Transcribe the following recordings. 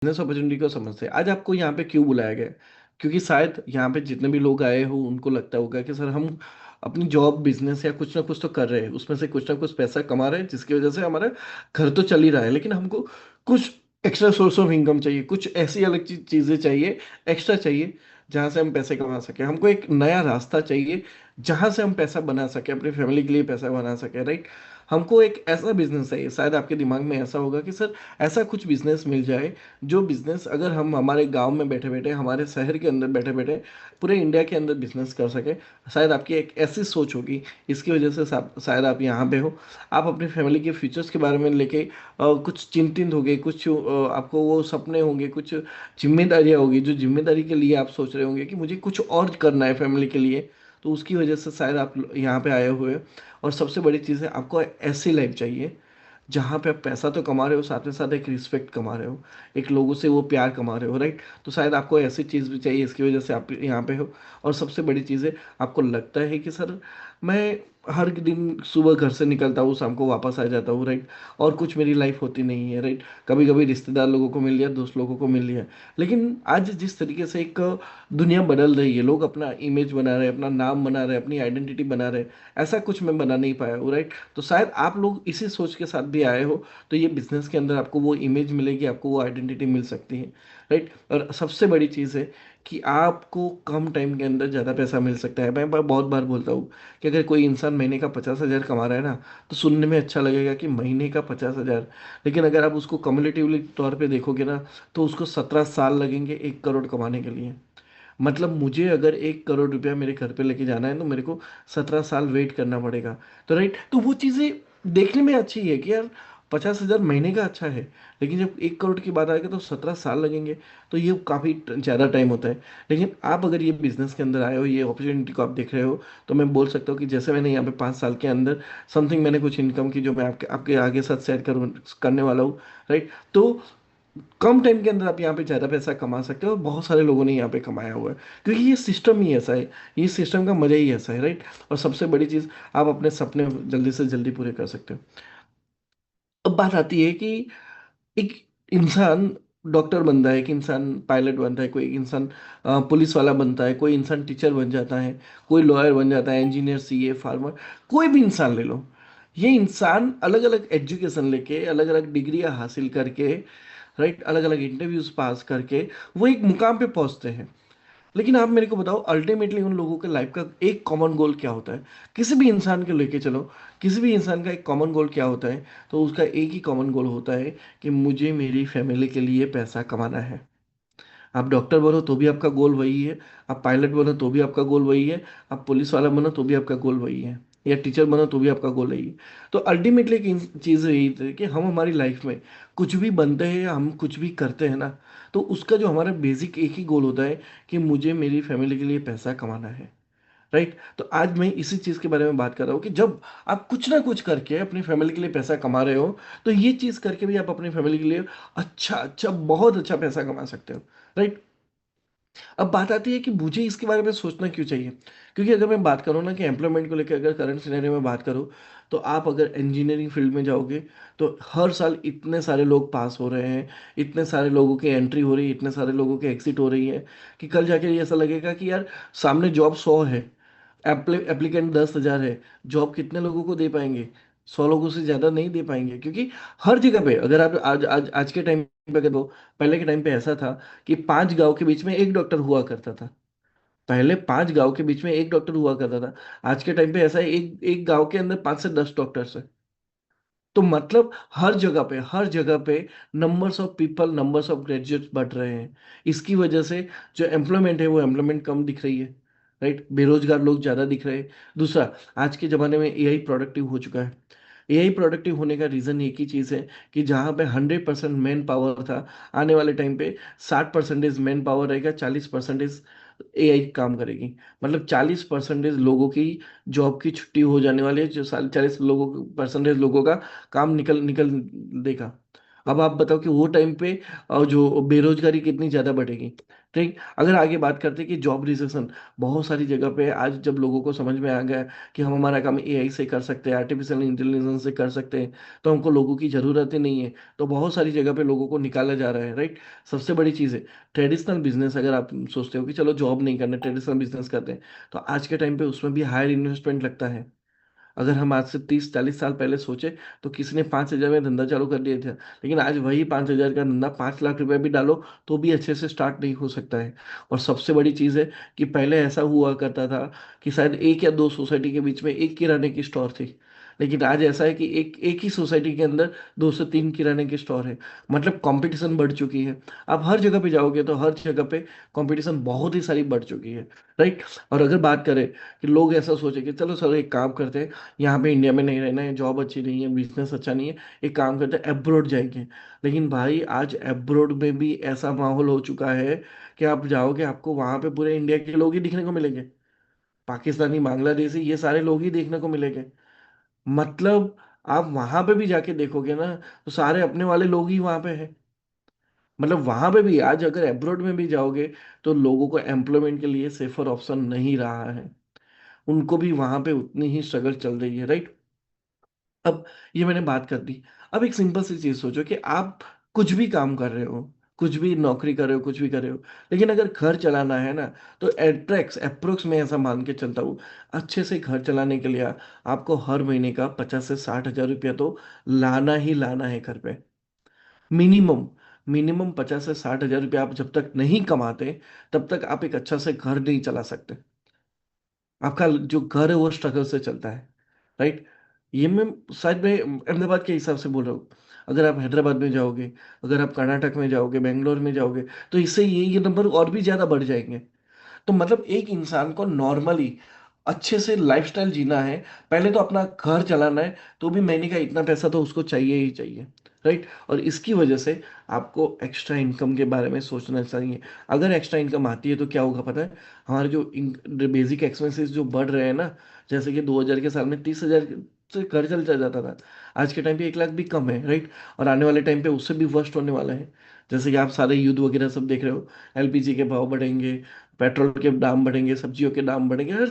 Business opportunity को समझते हैं। आज आपको यहाँ पे क्यों बुलाया गया है? क्योंकि शायद यहाँ पे जितने भी लोग आए हो उनको लगता होगा कि सर हम अपनी जॉब बिजनेस या कुछ ना कुछ तो कर रहे हैं, उसमें से कुछ ना कुछ पैसा कमा रहे हैं जिसकी वजह से हमारा घर तो चल ही रहा है, लेकिन हमको कुछ एक्स्ट्रा सोर्स ऑफ इनकम चाहिए, कुछ ऐसी अलग चीजें चाहिए, एक्स्ट्रा चाहिए, जहाँ से हम पैसे कमा सके। हमको एक नया रास्ता चाहिए जहाँ से हम पैसा बना सके, अपनी फैमिली के लिए पैसा बना सके, राइट। हमको एक ऐसा बिजनेस चाहिए। शायद आपके दिमाग में ऐसा होगा कि सर ऐसा कुछ बिजनेस मिल जाए, जो बिजनेस अगर हम हमारे गांव में बैठे बैठे, हमारे शहर के अंदर बैठे बैठे पूरे इंडिया के अंदर बिजनेस कर सके। शायद आपकी एक ऐसी सोच होगी, इसकी वजह से शायद आप यहाँ पे हो। आप अपनी फैमिली के फ्यूचर्स के बारे में लेके कुछ चिंतित होंगे, कुछ आपको वो सपने होंगे, कुछ जिम्मेदारियां होगी, जो जिम्मेदारी के लिए आप सोच रहे होंगे कि मुझे कुछ और करना है फैमिली के लिए। तो उसकी वजह से शायद आप यहाँ पे आए हुए हो। और सबसे बड़ी चीज़ है, आपको ऐसी लाइफ चाहिए जहाँ पे आप पैसा तो कमा रहे हो, साथ में साथ एक रिस्पेक्ट कमा रहे हो, एक लोगों से वो प्यार कमा रहे हो, राइट। तो शायद आपको ऐसी चीज़ भी चाहिए, इसकी वजह से आप यहाँ पे हो। और सबसे बड़ी चीज़ है, आपको लगता है कि सर मैं हर दिन सुबह घर से निकलता हूँ, शाम को वापस आ जाता हूँ, राइट। और कुछ मेरी लाइफ होती नहीं है, राइट। कभी कभी रिश्तेदार लोगों को मिल लिया, दोस्त लोगों को मिल लिया। लेकिन आज जिस तरीके से एक दुनिया बदल रही है, लोग अपना इमेज बना रहे हैं, अपना नाम बना रहे हैं, अपनी आइडेंटिटी बना रहे हैं, ऐसा कुछ मैं बना नहीं पाया हूँ, राइट। तो शायद आप लोग इसी सोच के साथ भी आए हो। तो ये बिजनेस के अंदर आपको वो इमेज मिलेगी, आपको वो आइडेंटिटी मिल सकती है, राइट। और सबसे बड़ी चीज़ है कि आपको कम टाइम के अंदर ज़्यादा पैसा मिल सकता है। मैं बहुत बार बोलता हूँ कि अगर कोई इंसान महीने का 50,000 कमा रहा है ना, तो सुनने में अच्छा लगेगा कि महीने का 50,000। लेकिन अगर आप उसको कम्युलेटिवली तौर पे देखोगे ना, तो उसको 17 साल लगेंगे 1 करोड़ कमाने के लिए। मतलब मुझे अगर 1 करोड़ रुपया मेरे घर पे लेके जाना है, तो मेरे को 17 साल वेट करना पड़ेगा। तो राइट, तो वो चीज़ें देखने में अच्छी है कि यार 50,000 महीने का अच्छा है, लेकिन जब 1 करोड़ की बात आएगी तो 17 साल लगेंगे। तो ये काफ़ी ज़्यादा टाइम होता है। लेकिन आप अगर ये बिजनेस के अंदर आए हो, ये अपॉर्चुनिटी को आप देख रहे हो, तो मैं बोल सकता हूँ कि जैसे मैंने यहाँ पे 5 साल के अंदर समथिंग मैंने कुछ इनकम की, जो मैं आपके आपके आगे साथ शेयर करूँ करने वाला हूँ, राइट। तो कम टाइम के अंदर आप यहाँ पे ज़्यादा पैसा कमा सकते हो, और बहुत सारे लोगों ने यहाँ पे कमाया हुआ है, क्योंकि ये सिस्टम ही ऐसा है। ये सिस्टम का मजा ही ऐसा है, राइट। और सबसे बड़ी चीज़, आप अपने सपने जल्दी से जल्दी पूरे कर सकते हो। अब बात आती है कि एक इंसान डॉक्टर बनता है, एक इंसान पायलट बनता है, कोई इंसान पुलिस वाला बनता है, कोई इंसान टीचर बन जाता है, कोई लॉयर बन जाता है, इंजीनियर, सीए, फार्मर, कोई भी इंसान ले लो। ये इंसान अलग अलग एजुकेशन लेके, अलग अलग डिग्रियां हासिल करके, राइट, अलग अलग इंटरव्यूज पास करके वो एक मुकाम पे पहुंचते हैं। लेकिन आप मेरे को बताओ, अल्टीमेटली उन लोगों के लाइफ का एक कॉमन गोल क्या होता है? किसी भी इंसान को लेके चलो, किसी भी इंसान का एक कॉमन गोल क्या होता है? तो उसका एक ही कॉमन गोल होता है कि मुझे मेरी फैमिली के लिए पैसा कमाना है। आप डॉक्टर बनो तो भी आपका गोल वही है, आप पायलट बनो तो भी आपका गोल वही है, आप पुलिस वाला बनो तो भी आपका गोल वही है, या टीचर बनो तो भी आपका गोल वही है। तो अल्टीमेटली एक चीज़ यही है कि हम हमारी लाइफ में कुछ भी बनते हैं या हम कुछ भी करते हैं ना, तो उसका जो हमारा बेसिक एक ही गोल होता है कि मुझे मेरी फैमिली के लिए पैसा कमाना है, राइट। तो आज मैं इसी चीज़ के बारे में बात कर रहा हूँ कि जब आप कुछ ना कुछ करके अपनी फैमिली के लिए पैसा कमा रहे हो, तो ये चीज़ करके भी आप अपनी फैमिली के लिए अच्छा अच्छा बहुत अच्छा पैसा कमा सकते हो, राइट। अब बात आती है कि मुझे इसके बारे में सोचना क्यों चाहिए। क्योंकि अगर मैं बात करूँ ना कि एम्प्लॉयमेंट को लेकर, अगर करंट सिनेरियो में बात करूँ, तो आप अगर इंजीनियरिंग फील्ड में जाओगे, तो हर साल इतने सारे लोग पास हो रहे हैं, इतने सारे लोगों की एंट्री हो रही है, इतने सारे लोगों की एग्जिट हो रही है, कि कल जाके ये ऐसा लगेगा कि यार सामने जॉब 100 है, एप्लीकेंट 10,000 है, जॉब कितने लोगों को दे पाएंगे? 100 लोगों से ज़्यादा नहीं दे पाएंगे। क्योंकि हर जगह पे, अगर आप आज आज आज के टाइम पे अगर वो, पहले के टाइम पे ऐसा था कि 5 गांव के बीच में एक डॉक्टर हुआ करता था। पहले 5 गांव के बीच में एक डॉक्टर हुआ करता था। आज के टाइम पे ऐसा है, एक एक गांव के अंदर 5 से 10 डॉक्टर्स है। तो मतलब हर जगह पे numbers of people, numbers of graduates बढ़ रहे हैं। इसकी वजह से जो एम्प्लॉयमेंट है, वो एम्प्लॉयमेंट कम दिख रही है, राइट। बेरोजगार लोग ज़्यादा दिख रहे हैं। दूसरा, आज के ज़माने में एआई प्रोडक्टिव हो चुका है। एआई प्रोडक्टिव होने का रीज़न एक ही चीज़ है कि जहाँ पे 100% मैन पावर था, आने वाले टाइम पे 60% मैन पावर रहेगा, 40% एआई काम करेगी। मतलब 40% लोगों की जॉब की छुट्टी हो जाने वाली है, जो 40 लोगों परसेंटेज लोगों का काम निकल निकल देगा। अब आप बताओ कि वो टाइम पे जो बेरोजगारी कितनी ज्यादा बढ़ेगी। ठीक, अगर आगे बात करते हैं कि जॉब रिसेशन, बहुत सारी जगह पे आज जब लोगों को समझ में आ गया कि हम हमारा काम एआई से कर सकते हैं, आर्टिफिशियल इंटेलिजेंस से कर सकते हैं, तो हमको लोगों की जरूरत ही नहीं है, तो बहुत सारी जगह पे लोगों को निकाला जा रहा है, राइट। सबसे बड़ी चीज़ है ट्रेडिशनल बिजनेस। अगर आप सोचते हो कि चलो जॉब नहीं करना, ट्रेडिशनल बिजनेस करते हैं, तो आज के टाइम पे उसमें भी हायर इन्वेस्टमेंट लगता है। अगर हम आज से 30 40 साल पहले सोचे, तो किसी ने 5,000 में धंधा चालू कर दिया था, लेकिन आज वही 5,000 का धंधा 5 लाख रुपए भी डालो तो भी अच्छे से स्टार्ट नहीं हो सकता है। और सबसे बड़ी चीज़ है कि पहले ऐसा हुआ करता था कि शायद एक या दो सोसाइटी के बीच में एक किराने की स्टोर थी, लेकिन आज ऐसा है कि एक एक ही सोसाइटी के अंदर 2 से 3 किराने की स्टोर है। मतलब कंपटीशन बढ़ चुकी है। आप हर जगह पे जाओगे तो हर जगह पे कंपटीशन बहुत ही सारी बढ़ चुकी है, राइट। और अगर बात करें कि लोग ऐसा सोचे कि चलो सर एक काम करते हैं, यहाँ पे इंडिया में नहीं रहना है, जॉब अच्छी नहीं है, बिजनेस अच्छा नहीं है, एक काम करते हैं अब्रॉड जाएंगे। लेकिन भाई आज अब्रॉड में भी ऐसा माहौल हो चुका है कि आप जाओगे आपको वहां पे पूरे इंडिया के लोग ही दिखने को मिलेंगे, पाकिस्तानी बांग्लादेशी ये सारे लोग ही देखने को मिलेंगे। मतलब आप वहां पे भी जाके देखोगे ना, तो सारे अपने वाले लोग ही वहां पे हैं। मतलब वहां पे भी आज अगर अब्रॉड में भी जाओगे, तो लोगों को एम्प्लॉयमेंट के लिए सेफर ऑप्शन नहीं रहा है, उनको भी वहां पे उतनी ही स्ट्रगल चल रही है, राइट। अब ये मैंने बात कर दी। अब एक सिंपल सी चीज सोचो कि आप कुछ भी काम कर रहे हो, कुछ भी नौकरी कर रहे हो, कुछ भी कर रहे हो, लेकिन अगर घर चलाना है ना, तो एट्रैक्स अप्रोक्स में ऐसा मान के चलता हूँ, अच्छे से घर चलाने के लिए आपको हर महीने का 50 से 60 हजार रुपया तो लाना ही लाना है घर पे। मिनिमम, मिनिमम 50 से 60 हजार रुपया आप जब तक नहीं कमाते, तब तक आप एक अच्छा से घर नहीं चला सकते। आपका जो घर है वो स्ट्रगल से चलता है, राइट। ये मैं शायद मैं अहमदाबाद के हिसाब से बोल रहा हूँ। अगर आप हैदराबाद में जाओगे, अगर आप कर्नाटक में जाओगे, बेंगलोर में जाओगे, तो इससे ये नंबर और भी ज्यादा बढ़ जाएंगे। तो मतलब एक इंसान को नॉर्मली अच्छे से लाइफस्टाइल जीना है, पहले तो अपना घर चलाना है, तो भी महीने का इतना पैसा तो उसको चाहिए ही चाहिए, राइट। और इसकी वजह से आपको एक्स्ट्रा इनकम के बारे में सोचना चाहिए। अगर एक्स्ट्रा इनकम आती है तो क्या होगा पता है, हमारे जो बेसिक एक्सपेंसेस जो बढ़ रहे हैं ना, जैसे कि 2000 के साल में 30,000 से घर चल चल जाता था, आज के टाइम पे 1 लाख भी कम है, राइट। और आने वाले टाइम पे उससे भी वर्स्ट होने वाला है। जैसे कि आप सारे युद्ध वगैरह सब देख रहे हो, एलपीजी के भाव बढ़ेंगे, पेट्रोल के दाम बढ़ेंगे, सब्जियों के दाम बढ़ेंगे, हर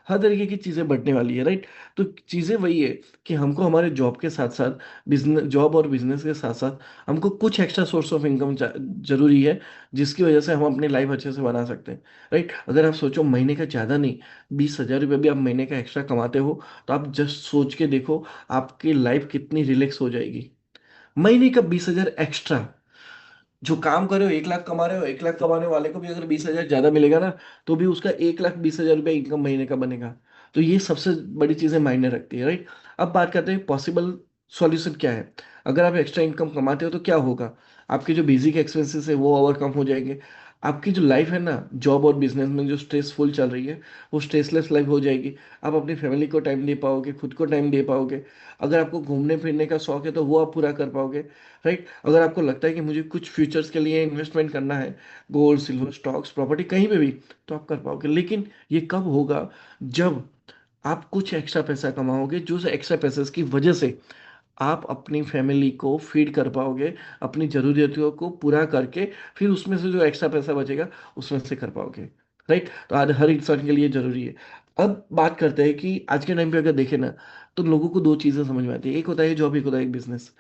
हर तरीके की चीज़ें बढ़ने वाली है, राइट। तो चीज़ें वही है कि हमको हमारे जॉब के साथ साथ, बिजनेस जॉब और बिजनेस के साथ साथ हमको कुछ एक्स्ट्रा सोर्स ऑफ इनकम जरूरी है, जिसकी वजह से हम अपनी लाइफ अच्छे से बना सकते हैं, राइट। अगर आप सोचो महीने का ज़्यादा नहीं, 20,000 रुपये भी आप महीने का एक्स्ट्रा कमाते हो, तो आप जस्ट सोच के देखो आपकी लाइफ कितनी रिलैक्स हो जाएगी। महीने का 20,000 एक्स्ट्रा, जो काम कर रहे हो 1 लाख कमा रहे हो, 1 लाख कमाने वाले को भी अगर 20,000 ज्यादा मिलेगा ना, तो भी उसका 1,20,000 रुपया इनकम महीने का बनेगा। तो ये सबसे बड़ी चीजें मायने रखती है, राइट। अब बात करते हैं पॉसिबल सॉल्यूशन क्या है। अगर आप एक्स्ट्रा इनकम कमाते हो तो क्या होगा, आपके जो बेसिक एक्सपेंसेस है वो ओवरकम हो जाएंगे। आपकी जो लाइफ है ना, जॉब और बिजनेस में जो स्ट्रेसफुल चल रही है, वो स्ट्रेसलेस लाइफ हो जाएगी। आप अपनी फैमिली को टाइम दे पाओगे, खुद को टाइम दे पाओगे। अगर आपको घूमने फिरने का शौक है तो वो आप पूरा कर पाओगे, राइट। अगर आपको लगता है कि मुझे कुछ फ्यूचर्स के लिए इन्वेस्टमेंट करना है, गोल्ड सिल्वर स्टॉक्स प्रॉपर्टी कहीं पे भी, तो आप कर पाओगे। लेकिन ये कब होगा, जब आप कुछ एक्स्ट्रा पैसा कमाओगे, जो एक्स्ट्रा पैसे की वजह से आप अपनी फैमिली को फीड कर पाओगे, अपनी जरूरतों को पूरा करके फिर उसमें से जो एक्स्ट्रा पैसा बचेगा उसमें से कर पाओगे, राइट। तो आज हर इंसान के लिए जरूरी है। अब बात करते हैं कि आज के टाइम पे अगर देखें ना, तो लोगों को दो चीजें समझ में आती है, एक होता है जॉब, एक होता है बिजनेस।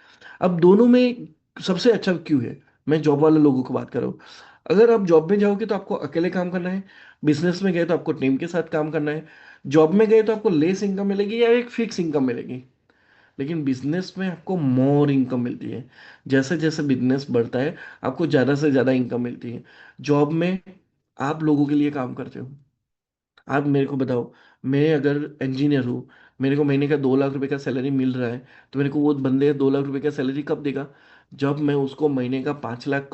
अब दोनों में सबसे अच्छा क्यों है, मैं जॉब वाले लोगों को बात कर रहा हूँ। अगर आप जॉब में जाओगे तो आपको अकेले काम करना है, बिजनेस में गए तो आपको टीम के साथ काम करना है। जॉब में गए तो आपको लेस इनकम मिलेगी या एक फिक्स इनकम मिलेगी, लेकिन बिजनेस में आपको मोर इनकम मिलती है। जैसे जैसे बिजनेस बढ़ता है, आपको ज़्यादा से ज़्यादा इनकम मिलती है। जॉब में आप लोगों के लिए काम करते हो। आप मेरे को बताओ, मैं अगर इंजीनियर हूँ, मेरे को महीने का 2 लाख रुपए का सैलरी मिल रहा है, तो मेरे को वो बंदे 2 लाख रुपए का सैलरी कब देगा, जब मैं उसको महीने का 5 लाख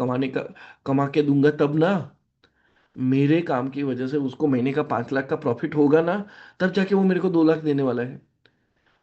कमा के दूंगा तब ना। मेरे काम की वजह से उसको महीने का 5 लाख का प्रॉफिट होगा ना, तब जाके वो मेरे को 2 लाख देने वाला है।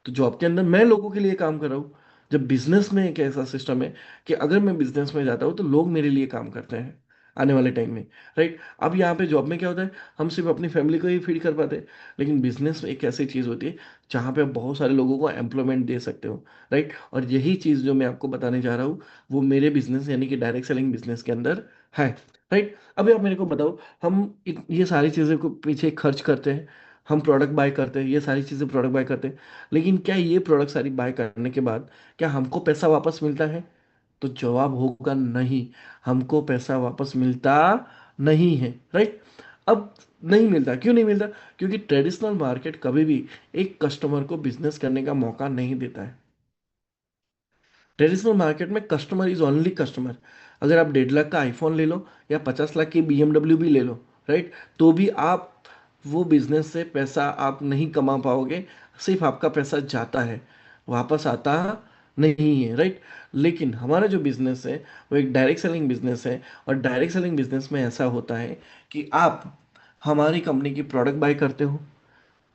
तो जॉब के अंदर मैं लोगों के लिए काम कर रहा हूँ। जब बिजनेस में एक ऐसा सिस्टम है कि अगर मैं बिजनेस में जाता हूँ तो लोग मेरे लिए काम करते हैं, आने वाले टाइम में। राइट, अब यहाँ पे जॉब में क्या होता है, हम सिर्फ अपनी फैमिली को ही फीड कर पाते हैं, लेकिन बिजनेस एक ऐसी चीज़ होती है जहाँ पे आप बहुत सारे लोगों को एम्प्लॉयमेंट दे सकते हो। राइट, और यही चीज़ जो मैं आपको बताने जा रहा हूँ वो मेरे बिजनेस यानी कि डायरेक्ट सेलिंग बिजनेस के अंदर है। राइट, अभी आप मेरे को बताओ, हम ये सारी चीज़ें को पीछे खर्च करते हैं, हम प्रोडक्ट बाय करते हैं, ये सारी चीज़ें प्रोडक्ट बाय करते हैं, लेकिन क्या ये प्रोडक्ट सारी बाय करने के बाद क्या हमको पैसा वापस मिलता है? तो जवाब होगा नहीं, हमको पैसा वापस मिलता नहीं है। राइट, अब नहीं मिलता, क्यों नहीं मिलता? क्योंकि ट्रेडिशनल मार्केट कभी भी एक कस्टमर को बिजनेस करने का मौका नहीं देता है। ट्रेडिशनल मार्केट में कस्टमर इज ओनली कस्टमर। अगर आप 1.5 लाख का आईफोन ले लो या 50 लाख की BMW भी ले लो, राइट, तो भी आप वो बिजनेस से पैसा आप नहीं कमा पाओगे, सिर्फ आपका पैसा जाता है, वापस आता नहीं है। राइट, लेकिन हमारा जो बिजनेस है वो एक डायरेक्ट सेलिंग बिजनेस है, और डायरेक्ट सेलिंग बिजनेस में ऐसा होता है कि आप हमारी कंपनी की प्रोडक्ट बाय करते हो,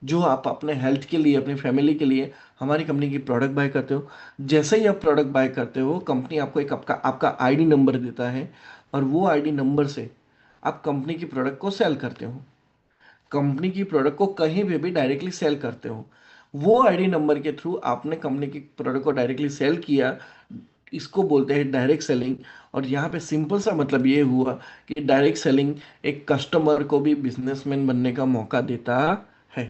जो आप अपने हेल्थ के लिए, अपनी फैमिली के लिए हमारी कंपनी की प्रोडक्ट बाय करते हो। जैसे ही आप प्रोडक्ट बाय करते हो, कंपनी आपको एक आपका आपका आईडी नंबर देता है, और वो आईडी नंबर से आप कंपनी की प्रोडक्ट को सेल करते हो, कंपनी की प्रोडक्ट को कहीं पे भी डायरेक्टली सेल करते हो। वो आईडी नंबर के थ्रू आपने कंपनी की प्रोडक्ट को डायरेक्टली सेल किया, इसको बोलते हैं डायरेक्ट सेलिंग। और यहाँ पे सिंपल सा मतलब ये हुआ कि डायरेक्ट सेलिंग एक कस्टमर को भी बिजनेसमैन बनने का मौका देता है।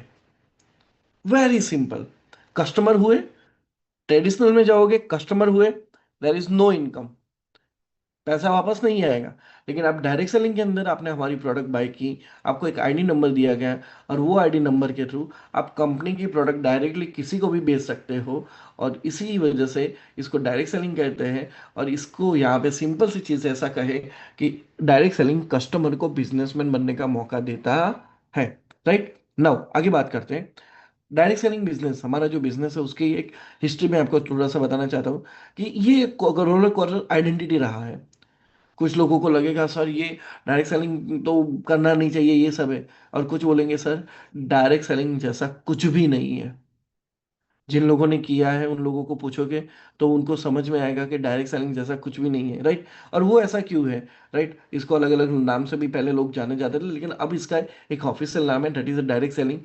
Very simple. कस्टमर हुए, ट्रेडिशनल में जाओगे, कस्टमर हुए, देर इज नो इनकम, पैसा वापस नहीं आएगा। लेकिन आप डायरेक्ट सेलिंग के अंदर आपने हमारी प्रोडक्ट बाय की, आपको एक आईडी नंबर दिया गया, और वो आईडी नंबर के थ्रू आप कंपनी की प्रोडक्ट डायरेक्टली किसी को भी बेच सकते हो। और इसी वजह से इसको डायरेक्ट सेलिंग कहते हैं। और इसको यहाँ पे सिंपल सी चीज़ ऐसा कहे कि डायरेक्ट सेलिंग कस्टमर को बिजनेसमैन बनने का मौका देता है। राइट, नाउ आगे बात करते हैं। डायरेक्ट सेलिंग बिजनेस, हमारा जो बिजनेस है उसकी एक हिस्ट्री में आपको थोड़ा सा बताना चाहता हूँ कि ये रोलर कॉस्टर आइडेंटिटी रहा है। कुछ लोगों को लगेगा सर ये डायरेक्ट सेलिंग तो करना नहीं चाहिए, ये सब है। और कुछ बोलेंगे सर डायरेक्ट सेलिंग जैसा कुछ भी नहीं है। जिन लोगों ने किया है उन लोगों को पूछोगे तो उनको समझ में आएगा कि डायरेक्ट सेलिंग जैसा कुछ भी नहीं है। राइट, और वो ऐसा क्यों है? राइट, इसको अलग अलग नाम से भी पहले लोग जाने जाते थे, लेकिन अब इसका एक ऑफिशियल नाम है, दैट इज डायरेक्ट सेलिंग।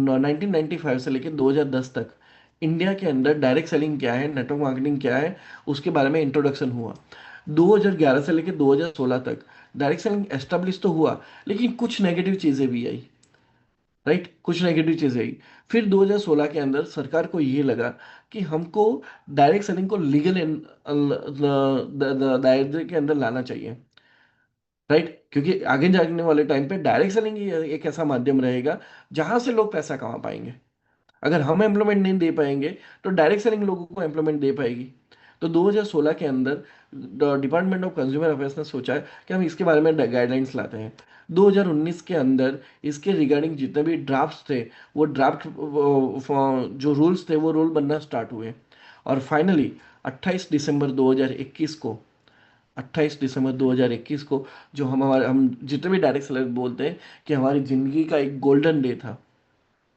1995 से लेकर 2010 तक इंडिया के अंदर डायरेक्ट सेलिंग क्या है, नेटवर्क मार्केटिंग क्या है, उसके बारे में इंट्रोडक्शन हुआ। 2011 से लेकर 2016 तक डायरेक्ट सेलिंग एस्टेब्लिश तो हुआ, लेकिन कुछ नेगेटिव चीज़ें भी आई। राइट, कुछ नेगेटिव चीज़ें आई। फिर 2016 के अंदर सरकार को ये लगा कि हमको डायरेक्ट सेलिंग को लीगल दायरे के अंदर लाना चाहिए। राइट, क्योंकि आगे जाने वाले टाइम पे डायरेक्ट सेलिंग ही एक ऐसा माध्यम रहेगा जहां से लोग पैसा कमा पाएंगे। अगर हम एम्प्लॉयमेंट नहीं दे पाएंगे तो डायरेक्ट सेलिंग लोगों को एम्प्लॉयमेंट दे पाएगी। तो 2016 के अंदर डिपार्टमेंट ऑफ कंज्यूमर अफेयर्स ने सोचा कि हम इसके बारे में गाइडलाइंस लाते हैं। 2019 के अंदर इसके रिगार्डिंग जितने भी ड्राफ्ट्स थे, वो ड्राफ्ट जो रूल्स थे वो रूल बनना स्टार्ट हुए। और फाइनली 28 दिसंबर 2021 को, 28 दिसंबर 2021 को, जो हम जितने भी डायरेक्ट सेलर बोलते हैं कि हमारी ज़िंदगी का एक गोल्डन डे था,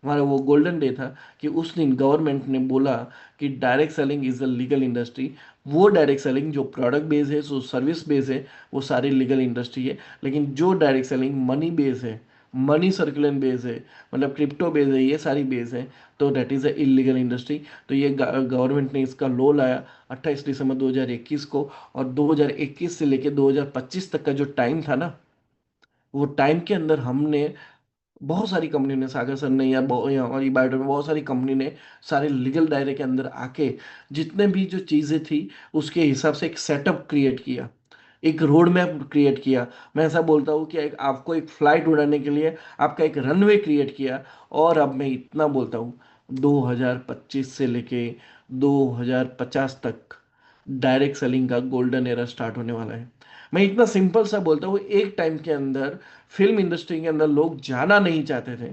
हमारा वो गोल्डन डे था कि उस दिन गवर्नमेंट ने बोला कि direct selling is a legal industry. वो डायरेक्ट सेलिंग जो प्रोडक्ट बेस है, जो सर्विस बेस है, वो सारी लीगल इंडस्ट्री है। लेकिन जो डायरेक्ट सेलिंग मनी बेस है, मनी सर्कुलेशन बेस है, मतलब क्रिप्टो बेस है, ये सारी बेस है, तो that is a illegal industry. तो ये गवर्नमेंट ने इसका लॉ लाया 28 दिसंबर 2021 को। और 2021 से लेकर 2025 तक का जो टाइम था ना, वो टाइम के अंदर हमने बहुत सारी कंपनी ने, सागर सर ने या हमारी बायोटेक में बहुत सारी कंपनी ने सारे लीगल दायरे के अंदर आके जितने भी जो चीज़ें थी उसके हिसाब से एक सेटअप क्रिएट किया, एक रोड मैप क्रिएट किया। मैं ऐसा बोलता हूँ कि एक आपको एक फ्लाइट उड़ाने के लिए आपका एक रनवे क्रिएट किया। और अब मैं इतना बोलता हूँ, 2025 से लेके 2050 तक डायरेक्ट सेलिंग का गोल्डन एरा स्टार्ट होने वाला है। मैं इतना सिंपल सा बोलता हूँ, एक टाइम के अंदर फिल्म इंडस्ट्री के अंदर लोग जाना नहीं चाहते थे,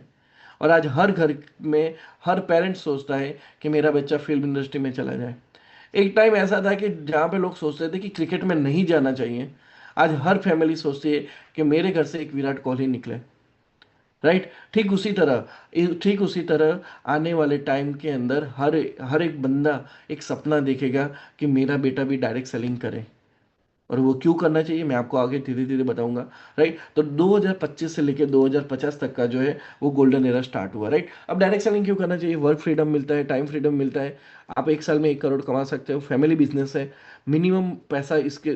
और आज हर घर में हर पेरेंट सोचता है कि मेरा बच्चा फिल्म इंडस्ट्री में चला जाए। एक टाइम ऐसा था कि जहाँ पे लोग सोचते थे कि क्रिकेट में नहीं जाना चाहिए, आज हर फैमिली सोचती है कि मेरे घर से एक विराट कोहली निकले। राइट, ठीक उसी तरह आने वाले टाइम के अंदर हर हर एक बंदा एक सपना देखेगा कि मेरा बेटा भी डायरेक्ट सेलिंग करे। और वो क्यों करना चाहिए मैं आपको आगे धीरे धीरे बताऊंगा। राइट, तो 2025 से लेकर 2050 तक का जो है वो गोल्डन एरा स्टार्ट हुआ। राइट, अब डायरेक्ट सेलिंग क्यों करना चाहिए? वर्क फ्रीडम मिलता है, टाइम फ्रीडम मिलता है, आप एक साल में 1 करोड़ कमा सकते हो, फैमिली बिजनेस है, मिनिमम पैसा इसके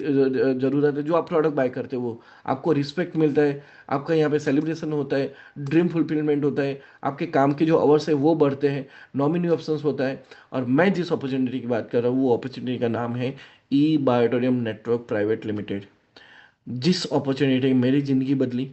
जरूरत है, जो आप प्रोडक्ट बाय करते हो वो आपको रिस्पेक्ट मिलता है, आपका यहाँ पे सेलिब्रेशन होता है, ड्रीम फुलफिलमेंट होता है, आपके काम के जो आवर्स है वो बढ़ते हैं, नॉमिनी ऑप्शंस होता है। और मैं जिस अपॉर्चुनिटी की बात कर रहा हूँ वो अपॉर्चुनिटी का नाम है ई बायोटोरियम नेटवर्क प्राइवेट लिमिटेड। जिस अपॉर्चुनिटी मेरी जिंदगी बदली,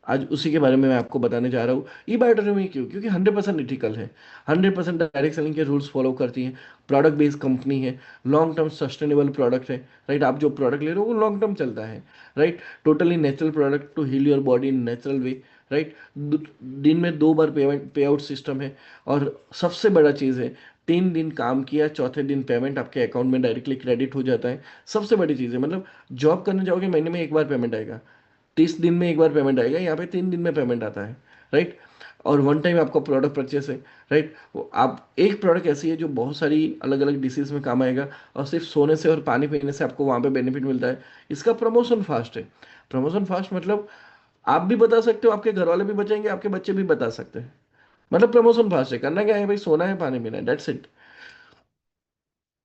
आज उसी के बारे में मैं आपको बताने जा रहा हूँ। ई बायोटोरियम ही क्यों? क्योंकि 100% इथिकल है, 100% डायरेक्ट सेलिंग के रूल्स फॉलो करती है, प्रोडक्ट बेस्ड कंपनी है, लॉन्ग टर्म सस्टेनेबल प्रोडक्ट है। राइट, आप जो प्रोडक्ट ले रहे हो वो लॉन्ग टर्म चलता है। Right, totally natural product to heal your body in natural way. Right, दिन में 2 बार पेमेंट पे आउट सिस्टम है। और सबसे बड़ा चीज़ है, 3 दिन काम किया, चौथे दिन पेमेंट आपके अकाउंट में डायरेक्टली क्रेडिट हो जाता है। सबसे बड़ी चीज़ है, मतलब जॉब करने जाओगे महीने में 1 बार पेमेंट आएगा, 30 दिन में 1 बार पेमेंट आएगा, यहाँ पे 3 दिन में पेमेंट आता है। राइट, और वन टाइम आपका प्रोडक्ट परचेस है। राइट, आप एक प्रोडक्ट ऐसी है जो बहुत सारी अलग अलग डिसीज में काम आएगा, और सिर्फ सोने से और पानी पीने से आपको वहाँ पे बेनिफिट मिलता है। इसका प्रमोशन फास्ट है। प्रमोशन फास्ट मतलब आप भी बता सकते हो, आपके घर वाले भी बचेंगे, आपके बच्चे भी बता सकते हैं। मतलब प्रमोशन फास्ट है, करना क्या है भाई, सोना है पानी पीना है, दैट्स इट।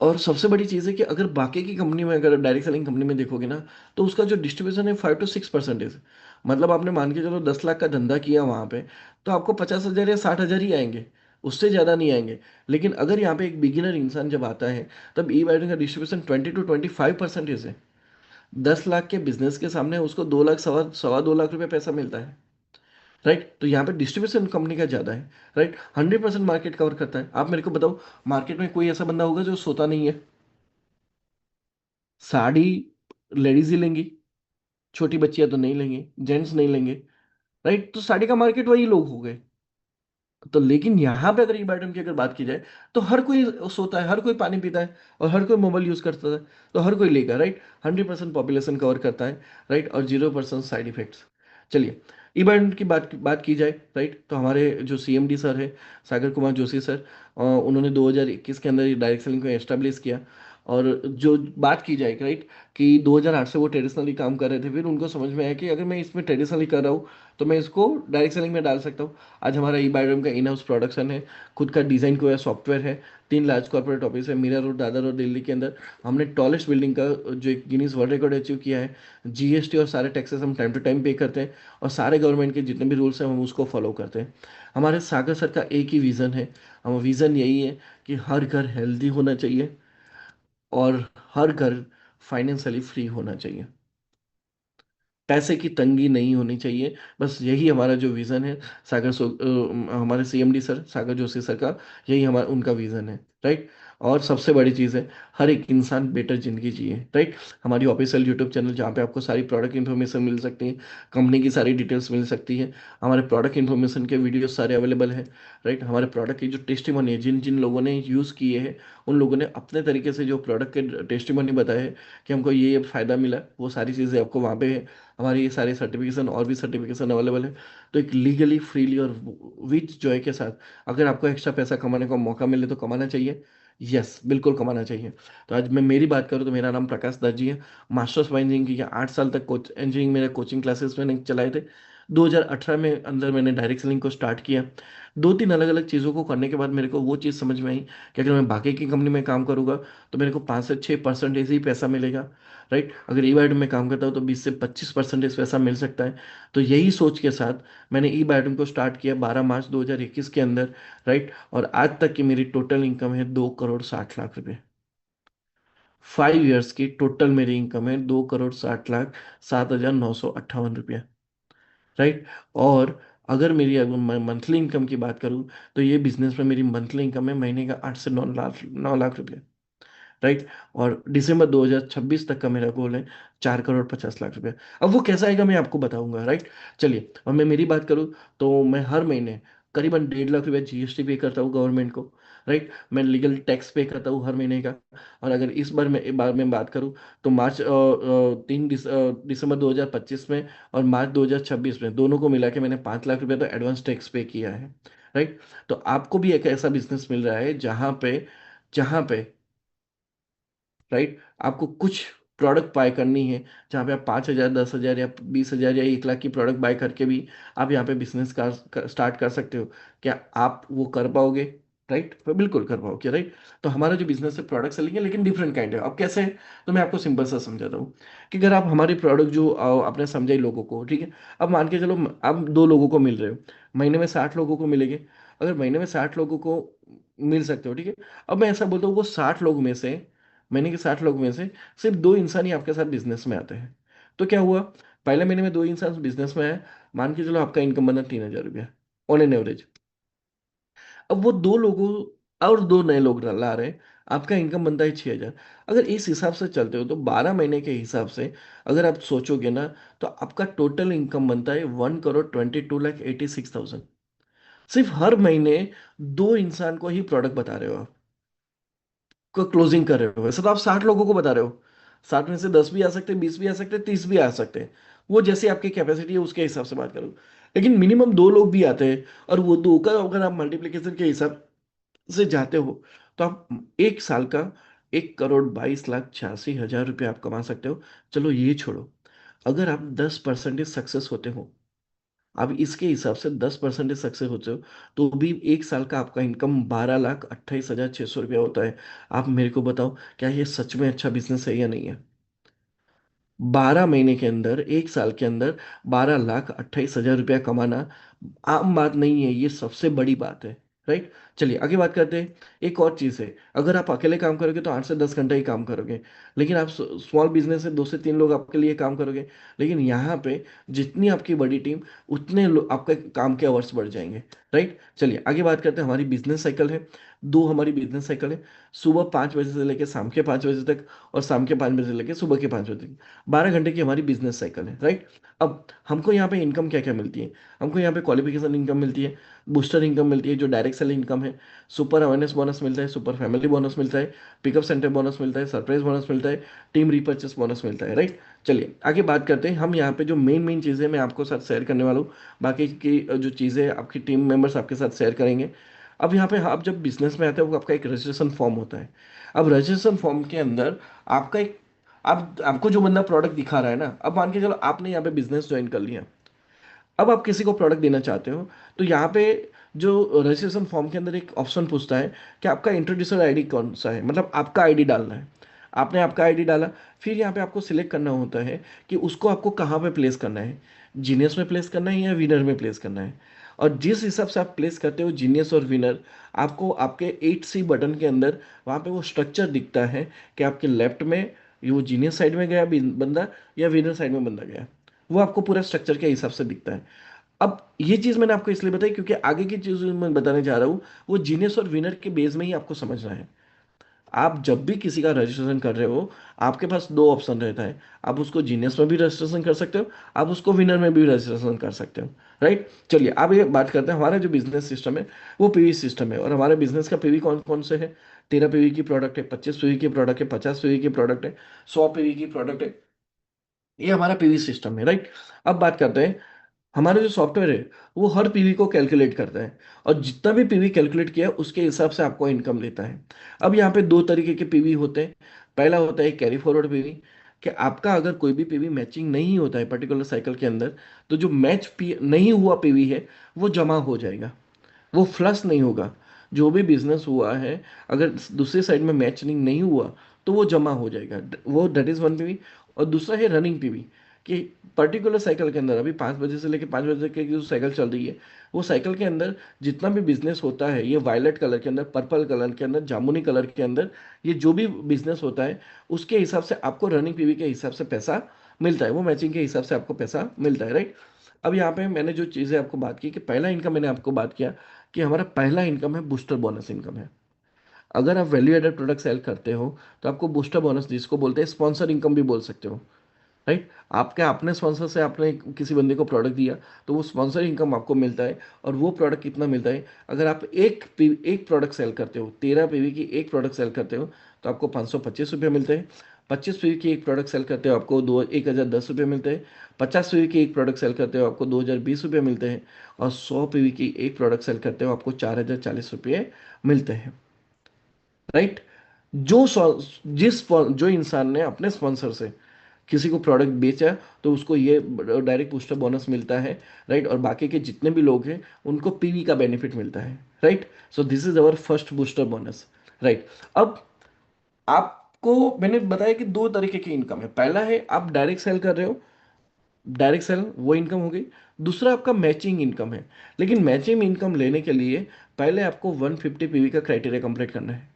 और सबसे बड़ी चीज़ है कि अगर बाकी की कंपनी में, अगर डायरेक्ट सेलिंग कंपनी में देखोगे ना, तो उसका जो डिस्ट्रीब्यूशन है 5 to 6%। मतलब आपने मान के चलो 10 लाख का धंधा किया वहाँ पे, तो आपको 50,000 या 60,000 ही आएंगे, उससे ज़्यादा नहीं आएंगे। लेकिन अगर यहाँ पे एक बिगिनर इंसान जब आता है, तब ई वाइडिंग का डिस्ट्रीब्यूशन 20 to 25% है। 10 लाख के बिजनेस के सामने उसको 2 लाख, सवा सवा 2 लाख रुपए पैसा मिलता है। राइट, तो यहाँ पे डिस्ट्रीब्यूशन कंपनी का ज़्यादा है। राइट, 100% मार्केट कवर करता है। आप मेरे को बताओ, मार्केट में कोई ऐसा बंदा होगा जो सोता नहीं है? साड़ी लेडीज ही लेंगी, छोटी बच्चियां तो नहीं लेंगे, जेंट्स नहीं लेंगे। राइट, तो साड़ी का मार्केट वही लोग हो गए। तो लेकिन यहाँ पे अगर ई बायोडम की अगर बात की जाए, तो हर कोई सोता है, हर कोई पानी पीता है, और हर कोई मोबाइल यूज करता है, तो हर कोई लेगा। राइट, 100% पॉपुलेशन कवर करता है। राइट, और 0% साइड इफेक्ट्स। चलिए, ई बायोडम की बात की जाए, राइट, तो हमारे जो सीएमडी सर है, सागर कुमार जोशी सर, उन्होंने 2021 के अंदर डायरेक्ट सेलिंग को एस्टेब्लिश किया। और जो बात की जाए, राइट, कि 2008 से वो ट्रेडिशनली काम कर रहे थे, फिर उनको समझ में आया कि अगर मैं इसमें ट्रेडिशनली कर रहा हूँ, तो मैं इसको डायरेक्ट सेलिंग में डाल सकता हूँ। आज हमारा ई बायोडर्म का इन हाउस प्रोडक्शन है, खुद का डिज़ाइन किया सॉफ्टवेयर है, 3 लार्ज कॉर्पोरेट ऑफिस है, मीरा रोड, दादर और दिल्ली के अंदर। हमने टॉलेस्ट बिल्डिंग का जो एक गिनीज वर्ल्ड रिकॉर्ड अचीव किया है। जीएसटी और सारे टैक्सेस हम टाइम टू टाइम पे करते हैं, और सारे गवर्नमेंट के जितने भी रूल्स हैं हम उसको फॉलो करते हैं। हमारे सागर सर का एक ही विज़न है, हम विज़न यही है कि हर घर हेल्दी होना चाहिए, और हर घर फाइनेंशियली फ्री होना चाहिए, पैसे की तंगी नहीं होनी चाहिए। बस यही हमारा जो विज़न है, हमारे सीएमडी सर सागर जोशी सर का, यही हमारा उनका विज़न है। राइट, और सबसे बड़ी चीज़ है, हर एक इंसान बेटर जिंदगी जिए। राइट, हमारी ऑफिशियल यूट्यूब चैनल जहाँ पे आपको सारी प्रोडक्ट इन्फॉर्मेशन मिल सकती है, कंपनी की सारी डिटेल्स मिल सकती है, हमारे प्रोडक्ट इन्फॉर्मेशन के वीडियो सारे अवेलेबल है। राइट, हमारे प्रोडक्ट की जो टेस्टिमनी है, जिन जिन लोगों ने यूज़ किए हैं, उन लोगों ने अपने तरीके से जो प्रोडक्ट के टेस्टिमनी बताए हैं कि हमको ये फ़ायदा मिला, वो सारी चीज़ें आपको वहाँ पे हमारी ये सारे सर्टिफिकेशन और भी सर्टिफिकेशन अवेलेबल है। तो एक लीगली फ्रीली और विथ जॉय के साथ, अगर आपको एक्स्ट्रा पैसा कमाने का मौका मिले तो कमाना चाहिए। यस, बिल्कुल कमाना चाहिए। तो आज मैं मेरी बात करूँ तो मेरा नाम प्रकाश दर्जी है। मास्टर्स ऑफ इंजीनियरिंग किया, 8 साल तक कोच इंजीनियरिंग मेरे कोचिंग क्लासेस मैंने चलाए थे। 2018 में अंदर मैंने डायरेक्ट सेलिंग को स्टार्ट किया। 2-3 अलग अलग चीज़ों को करने के बाद मेरे को वो चीज़ समझ में आई कि अगर मैं बाकी की कंपनी में काम करूँगा, तो मेरे को 5 से 6% ही पैसा मिलेगा। राइट, अगर ई बायोडम में काम करता हूँ तो 20 से 25% पैसा मिल सकता है। तो यही सोच के साथ मैंने ई बायोडम को स्टार्ट किया 12 मार्च 2021 के अंदर। राइट, और आज तक की मेरी टोटल इनकम है 2 करोड़ 60 लाख रुपए। 5 ईयर्स की टोटल मेरी इनकम है 2 करोड़ 60 लाख 7,958 रुपया। राइट, और अगर मेरी मंथली इनकम की बात करूँ, तो ये बिजनेस में मेरी मंथली इनकम है महीने का 8 से 9 लाख, 9 लाख रुपया। राइट, और दिसंबर 2026 तक का मेरा गोल है 4 करोड़ 50 लाख रुपया। अब वो कैसा आएगा मैं आपको बताऊंगा। राइट, चलिए, और मैं मेरी बात करूँ, तो मैं हर महीने करीबन 1.5 लाख रुपया जीएसटी पे करता हूँ गवर्नमेंट को। राइट, मैं लीगल टैक्स पे करता हूँ हर महीने का। और अगर इस बार मैं बात करूँ, तो मार्च दिसंबर 2025 में और मार्च 2026 में दोनों को मिला के मैंने 5 लाख रुपया तो एडवांस टैक्स पे किया है। राइट, तो आपको भी एक ऐसा बिजनेस मिल रहा है जहाँ पे, जहाँ पे, राइट, आपको कुछ प्रोडक्ट बाय करनी है, जहाँ पे आप 5,000, 10,000 या 20,000 या 1 लाख की प्रोडक्ट बाय करके भी आप यहाँ पे बिजनेस का स्टार्ट कर सकते हो। क्या आप वो कर पाओगे? राइट, बिल्कुल कर पाओगे, राइट। तो हमारा जो बिजनेस है प्रोडक्ट सेलिंग है, लेकिन डिफरेंट काइंड है। अब कैसे है? तो मैं आपको सिंपल सा समझाता हूँ कि अगर आप हमारी प्रोडक्ट जो आपने समझाई लोगों को, ठीक है। अब मान के चलो आप 2 लोगों को मिल रहे हो, महीने में 60 लोगों को मिलेंगे। अगर महीने में 60 लोगों को मिल सकते हो, ठीक है। अब मैं ऐसा बोलता हूँ, वो 60 लोग में से, महीने के 60 लोग में से सिर्फ 2 इंसान ही आपके साथ बिजनेस में आते हैं। तो क्या हुआ? पहले महीने में 2 इंसान बिजनेस में आए, मान के चलो आपका इनकम बना 3,000 रुपया ऑन एन एवरेज। अब वो 2 लोगों और 2 नए लोग ला रहे हैं, आपका इनकम बनता है 6,000। अगर इस हिसाब से चलते हो तो 12 महीने के हिसाब से अगर आप सोचोगे ना, तो आपका टोटल इनकम बनता है 1,22,86,000। सिर्फ हर महीने 2 इंसान को ही प्रोडक्ट बता रहे हो आप, को क्लोजिंग कर रहे हो। वैसे तो आप 60 लोगों को बता रहे हो, 60 में से 10 भी आ सकते हैं, 20 भी आ सकते हैं, 30 भी आ सकते हैं। वो जैसे आपकी कैपेसिटी है उसके हिसाब से बात करो। लेकिन मिनिमम 2 लोग भी आते हैं, और वो 2 का अगर आप मल्टीप्लीकेशन के हिसाब से जाते हो, तो आप 1 साल का 1,22,86,000 रुपये आप कमा सकते हो। चलो ये छोड़ो, अगर आप 10% सक्सेस होते हो, अब इसके हिसाब से 10% सक्सेस होते हो, तो भी 1 साल का आपका इनकम 12,28,600 रुपया होता है। आप मेरे को बताओ, क्या ये सच में अच्छा बिजनेस है या नहीं है? 12 महीने के अंदर, 1 साल के अंदर 12,28,000 रुपया कमाना आम बात नहीं है, ये सबसे बड़ी बात है। राइट। चलिए आगे बात करते हैं। एक और चीज़ है, अगर आप अकेले काम करोगे तो 8 से 10 घंटा ही काम करोगे। लेकिन आप स्मॉल बिजनेस है, 2 से 3 लोग आपके लिए काम करोगे। लेकिन यहाँ पे जितनी आपकी बड़ी टीम, उतने आपके काम के आवर्स बढ़ जाएंगे। राइट। चलिए आगे बात करते हैं। हमारी बिजनेस साइकिल है, 2 हमारी बिजनेस साइकिल है। सुबह 5 बजे से लेकर शाम के 5 बजे तक, और शाम के 5 बजे से लेकर सुबह के 5 बजे तक। 12 घंटे की हमारी बिजनेस साइकिल है, राइट। अब हमको यहाँ पे इनकम क्या क्या मिलती है? हमको यहाँ पे क्वालिफिकेशन इनकम मिलती है, बूस्टर इनकम मिलती है जो डायरेक्ट सेल इनकम है, सुपर अवेयरनेस बोनस मिलता है, सुपर फैमिली बोनस मिलता है, पिकअप सेंटर बोनस मिलता है, सरप्राइज बोनस मिलता है, टीम रिपर्चेस बोनस मिलता है, राइट। चलिए आगे बात करते हैं। हम यहाँ पे जो मेन मेन चीज़ें मैं आपको साथ शेयर करने वाला हूँ, बाकी की जो चीज़ें आपकी टीम मेंबर्स आपके साथ शेयर करेंगे। अब यहाँ पे आप जब बिजनेस में आते हो, आपका एक रजिस्ट्रेशन फॉर्म होता है। अब रजिस्ट्रेशन फॉर्म के अंदर आपका एक, आप आपको जो बंदा प्रोडक्ट दिखा रहा है ना, अब मान के चलो आपने यहाँ पे बिजनेस ज्वाइन कर लिया, अब आप किसी को प्रोडक्ट देना चाहते हो, तो यहाँ पे जो रजिस्ट्रेशन फॉर्म के अंदर एक ऑप्शन पूछता है कि आपका इंट्रोड्यूसर आईडी कौन सा है, मतलब आपका आईडी डालना है। आपने आपका आईडी डाला, फिर यहाँ पे आपको सिलेक्ट करना होता है कि उसको आपको कहाँ पे प्लेस करना है, जीनियस में प्लेस करना है या विनर में प्लेस करना है। और जिस हिसाब से आप प्लेस करते हो जीनियस और विनर, आपको आपके 8C बटन के अंदर वहाँ पे वो स्ट्रक्चर दिखता है कि आपके लेफ्ट में ये वो जीनियस साइड में गया बंदा, या विनर साइड में बंदा गया। वो आपको पूरा स्ट्रक्चर के हिसाब से दिखता है। अब ये चीज मैंने आपको इसलिए बताई क्योंकि आगे की चीज मैं बताने जा रहा हूँ, वो जीनियस और विनर के बेस में ही आपको समझना है। आप जब भी किसी का रजिस्ट्रेशन कर रहे हो, आपके पास 2 ऑप्शन रहता है। आप उसको जीनियस में भी रजिस्ट्रेशन कर सकते हो, आप उसको विनर में भी रजिस्ट्रेशन कर सकते हो। राइट। चलिए अब ये बात करते हैं, हमारा जो बिजनेस सिस्टम है वो पीवी सिस्टम है। और हमारे बिजनेस का पीवी कौन कौन से है? 13 पीवी की प्रोडक्ट है, 25 पीवी की प्रोडक्ट है, 50 पीवी की प्रोडक्ट है, 100 पीवी की प्रोडक्ट है। ये हमारा पीवी सिस्टम है, राइट। अब बात करते हैं, हमारा जो सॉफ्टवेयर है वो हर पीवी को कैलकुलेट करता है, और जितना भी पीवी कैलकुलेट किया उसके हिसाब से आपको इनकम देता है। अब यहाँ पे 2 तरीके के पीवी होते हैं। पहला होता है कैरी फॉरवर्ड पीवी, कि आपका अगर कोई भी पीवी मैचिंग नहीं होता है पर्टिकुलर साइकिल के अंदर, तो जो नहीं हुआ पीवी है वो जमा हो जाएगा, वो फ्लश नहीं होगा। जो भी बिजनेस हुआ है, अगर दूसरे साइड में मैचिंग नहीं हुआ तो वो जमा हो जाएगा, वो दैट इज 1 पीवी। और दूसरा है रनिंग पीवी, कि पर्टिकुलर साइकिल के अंदर अभी 5 बजे से लेकर 5 बजे तक की जो साइकिल चल रही है, वो साइकिल के अंदर जितना भी बिजनेस होता है, ये वायलेट कलर के अंदर, पर्पल कलर के अंदर, जामुनी कलर के अंदर, ये जो भी बिजनेस होता है उसके हिसाब से आपको रनिंग पीवी के हिसाब से पैसा मिलता है, वो मैचिंग के हिसाब से आपको पैसा मिलता है, राइट। अब यहाँ पे मैंने जो चीज़ें आपको बात की, कि पहला इनकम मैंने आपको बात किया कि हमारा पहला इनकम है बूस्टर बोनस इनकम है। अगर आप वैल्यू एडेड प्रोडक्ट सेल करते हो, तो आपको बूस्टर बोनस, जिसको बोलते हैं स्पॉन्सर इनकम भी बोल सकते हो, राइट। आपके अपने स्पॉन्सर से आपने किसी बंदे को प्रोडक्ट दिया, तो वो स्पॉन्सर इनकम आपको मिलता है। और वो प्रोडक्ट कितना मिलता है? अगर आप एक प्रोडक्ट सेल करते हो, 13 पीवी की एक प्रोडक्ट सेल करते हो, तो आपको 525 रुपये मिलते हैं। 25 पीवी की एक प्रोडक्ट सेल करते हो, आपको 1,010 रुपये मिलते हैं। 50 पीवी की एक प्रोडक्ट सेल करते हो, आपको 2,020 रुपये मिलते हैं। और 100 पीवी की एक प्रोडक्ट सेल करते हो, आपको 4,040 रुपये मिलते हैं, राइट। जो जो इंसान ने अपने स्पॉन्सर से किसी को प्रोडक्ट बेचा, तो उसको ये डायरेक्ट बूस्टर बोनस मिलता है, राइट। और बाकी के जितने भी लोग हैं उनको पीवी का बेनिफिट मिलता है, right. So this is our first booster bonus, right. अब आपको मैंने बताया कि दो तरीके की इनकम है। पहला है आप डायरेक्ट सेल कर रहे हो, डायरेक्ट सेल वो इनकम हो गई। दूसरा आपका मैचिंग इनकम है। लेकिन मैचिंग इनकम लेने के लिए पहले आपको 150 पीवी का क्राइटेरिया कंप्लीट करना है।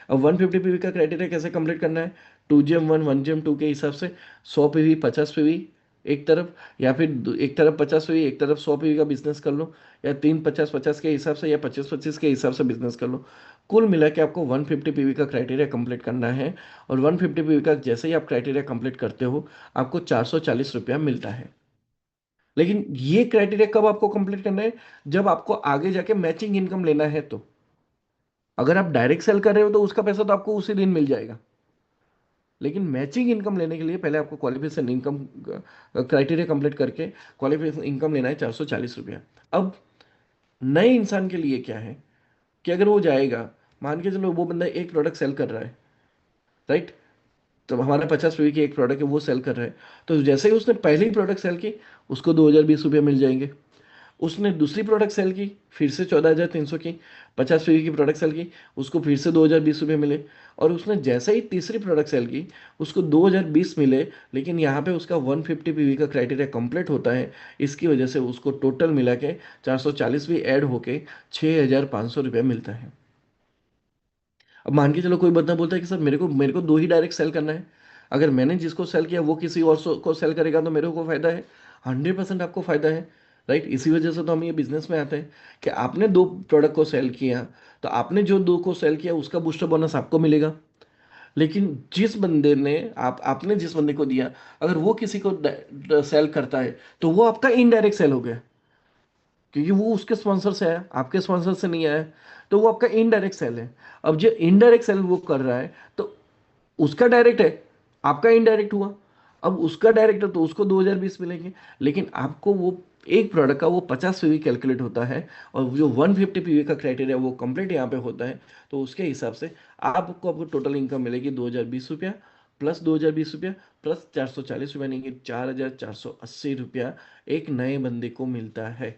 अब 150 पीवी का क्राइटेरिया कैसे कंप्लीट करना है? 2GM1 1GM2 के हिसाब से 100 पीवी 50 पीवी एक तरफ, या फिर एक तरफ 50 पीवी एक तरफ 100 पीवी का बिजनेस कर लो, या 3 50 50 के हिसाब से, या 25 25 के हिसाब से बिजनेस कर लो। कुल मिला के आपको 150 पीवी का क्राइटेरिया कंप्लीट करना है। और 150 पीवी का जैसे ही आप क्राइटेरिया कंप्लीट करते हो, आपको 440 रुपया मिलता है। लेकिन ये क्राइटेरिया कब आपको कंप्लीट करना है? जब आपको आगे जाके मैचिंग इनकम लेना है तो। अगर आप डायरेक्ट सेल कर रहे हो तो उसका पैसा तो आपको उसी दिन मिल जाएगा। लेकिन मैचिंग इनकम लेने के लिए पहले आपको क्वालिफिकेशन इनकम क्राइटेरिया कंप्लीट करके क्वालिफिकेशन इनकम लेना है 440 रुपया। अब नए इंसान के लिए क्या है कि अगर वो जाएगा, मान के चलो वो बंदा एक प्रोडक्ट सेल कर रहा है, राइट। तो हमारा 50 पीवी की एक प्रोडक्ट है वो सेल कर रहा है। तो जैसे ही उसने पहली प्रोडक्ट सेल की, उसको 2020 रुपये मिल जाएंगे। उसने दूसरी प्रोडक्ट सेल की, फिर से 14,300 की, 50 पीवी की प्रोडक्ट सेल की, उसको फिर से 2020 रुपये मिले। और उसने जैसे ही तीसरी प्रोडक्ट सेल की, उसको 2020 मिले। लेकिन यहाँ पे उसका 150 पीवी का क्राइटेरिया कंप्लीट होता है। इसकी वजह से उसको टोटल मिला के 440 भी ऐड होके 6,500 रुपये मिलता है। अब मान के चलो कोई बंदा बोलता है कि सर मेरे को दो ही डायरेक्ट सेल करना है। अगर मैंने जिसको सेल किया वो किसी और को सेल करेगा तो मेरे को फायदा है। 100% आपको फायदा है, राइट। इसी वजह से तो हम ये बिजनेस में आते हैं कि आपने दो प्रोडक्ट को सेल किया, तो आपने जो दो को सेल किया उसका बूस्टर बोनस आपको मिलेगा। लेकिन जिस बंदे ने आपने जिस बंदे को दिया, अगर वो किसी को सेल करता है, तो वो आपका इनडायरेक्ट सेल हो गया, क्योंकि वो उसके स्पॉन्सर से आया, आपके स्पॉन्सर से नहीं आया। तो वो आपका इनडायरेक्ट सेल है। अब जो इनडायरेक्ट सेल वो कर रहा है, तो उसका डायरेक्ट है, आपका इनडायरेक्ट हुआ। अब उसका डायरेक्ट है तो उसको 2020 मिलेंगे। लेकिन आपको वो एक प्रोडक्ट का वो 50 पीवी कैलकुलेट होता है, और जो 150 पीवी का क्राइटेरिया वो कंप्लीट यहाँ पे होता है। तो उसके हिसाब से आपको टोटल इनकम मिलेगी 2020 रुपया, प्लस 2020 रुपया, प्लस 440 रुपया, नहीं 4,480 रुपया एक नए बंदे को मिलता है